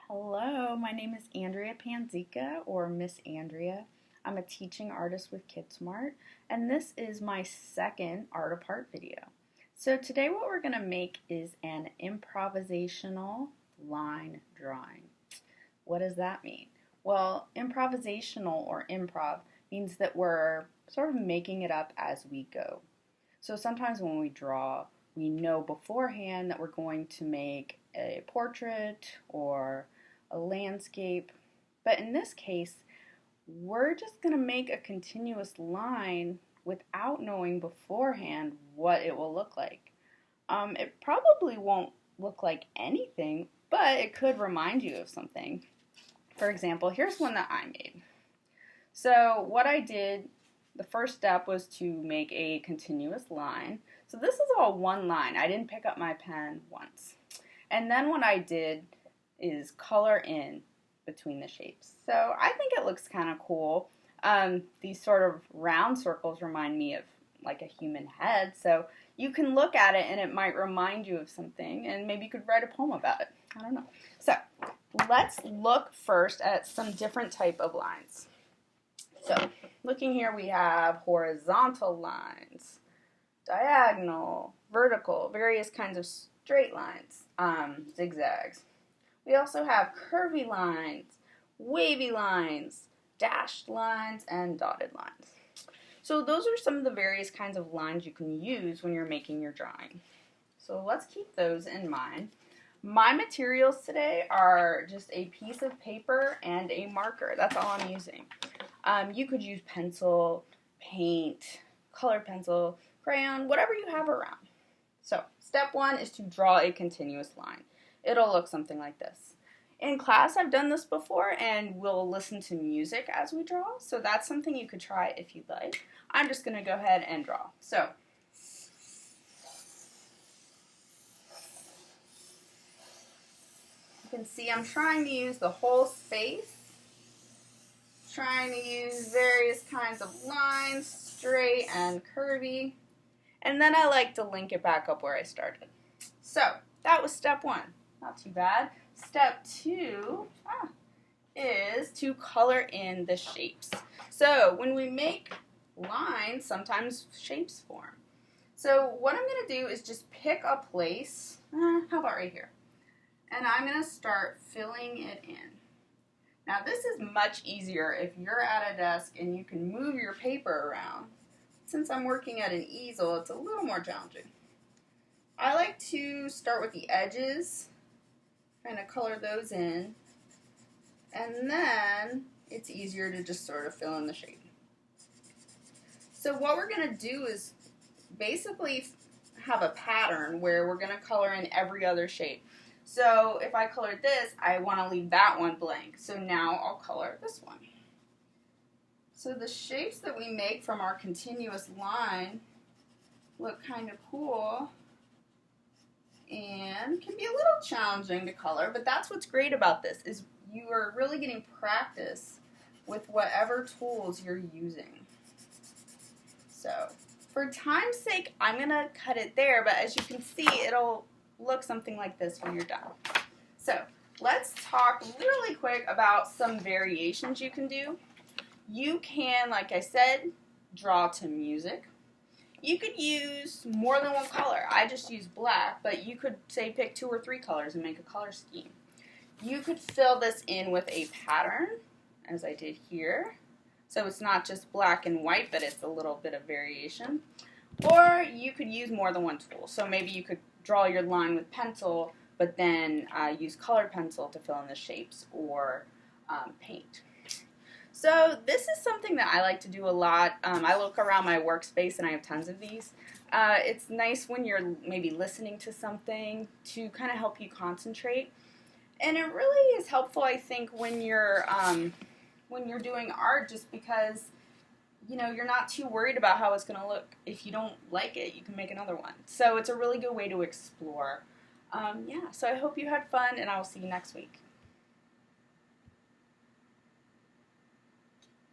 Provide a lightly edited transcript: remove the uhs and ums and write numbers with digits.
Hello, my name is Andrea Panzica, or Miss Andrea. I'm a teaching artist with KidSmart, and this is my second Art Apart video. So today what we're going to make is an improvisational line drawing. What does that mean? Well, improvisational or improv means that we're sort of making it up as we go. So sometimes when we draw, we know beforehand that we're going to make a portrait or a landscape, but in this case, we're just going to make a continuous line without knowing beforehand what it will look like. It probably won't look like anything, but it could remind you of something. For example, here's one that I made. So what I did, the first step was to make a continuous line. So this is all one line. I didn't pick up my pen once. And then what I did is color in between the shapes. So I think it looks kind of cool. These sort of round circles remind me of like a human head. So you can look at it and it might remind you of something, and maybe you could write a poem about it. I don't know. So let's look first at some different type of lines. So looking here, we have horizontal lines, diagonal, vertical, various kinds of straight lines, zigzags. We also have curvy lines, wavy lines, dashed lines, and dotted lines. So those are some of the various kinds of lines you can use when you're making your drawing. So let's keep those in mind. My materials today are just a piece of paper and a marker. That's all I'm using. You could use pencil, paint, colored pencil, crayon, whatever you have around. So step one is to draw a continuous line. It'll look something like this. In class, I've done this before, and we'll listen to music as we draw, so that's something you could try if you'd like. I'm just going to go ahead and draw. So, you can see I'm trying to use the whole space, trying to use various kinds of lines, straight and curvy, and then I like to link it back up where I started. So, that was step one. Not too bad. Step two is to color in the shapes. So when we make lines, sometimes shapes form. So what I'm going to do is just pick a place, how about right here? And I'm going to start filling it in. Now this is much easier if you're at a desk and you can move your paper around. Since I'm working at an easel, it's a little more challenging. I like to start with the edges, kind of color those in, and then it's easier to just sort of fill in the shape. So what we're going to do is basically have a pattern where we're going to color in every other shape. So if I colored this, I want to leave that one blank. So now I'll color this one. So the shapes that we make from our continuous line look kind of cool and can be a little challenging to color, but that's what's great about this, is you are really getting practice with whatever tools you're using. So for time's sake, I'm going to cut it there, but as you can see, it'll look something like this when you're done. So let's talk really quick about some variations you can do. You can, like I said, draw to music. You could use more than one color. I just use black, but you could, say, pick 2 or 3 colors and make a color scheme. You could fill this in with a pattern, as I did here. So it's not just black and white, but it's a little bit of variation. Or you could use more than one tool. So maybe you could draw your line with pencil, but then use colored pencil to fill in the shapes, or paint. So this is something that I like to do a lot. I look around my workspace and I have tons of these. It's nice when you're maybe listening to something to kind of help you concentrate. And it really is helpful, I think, when you're doing art, just because you're not too worried about how it's going to look. If you don't like it, you can make another one. So it's a really good way to explore. So I hope you had fun, and I will see you next week.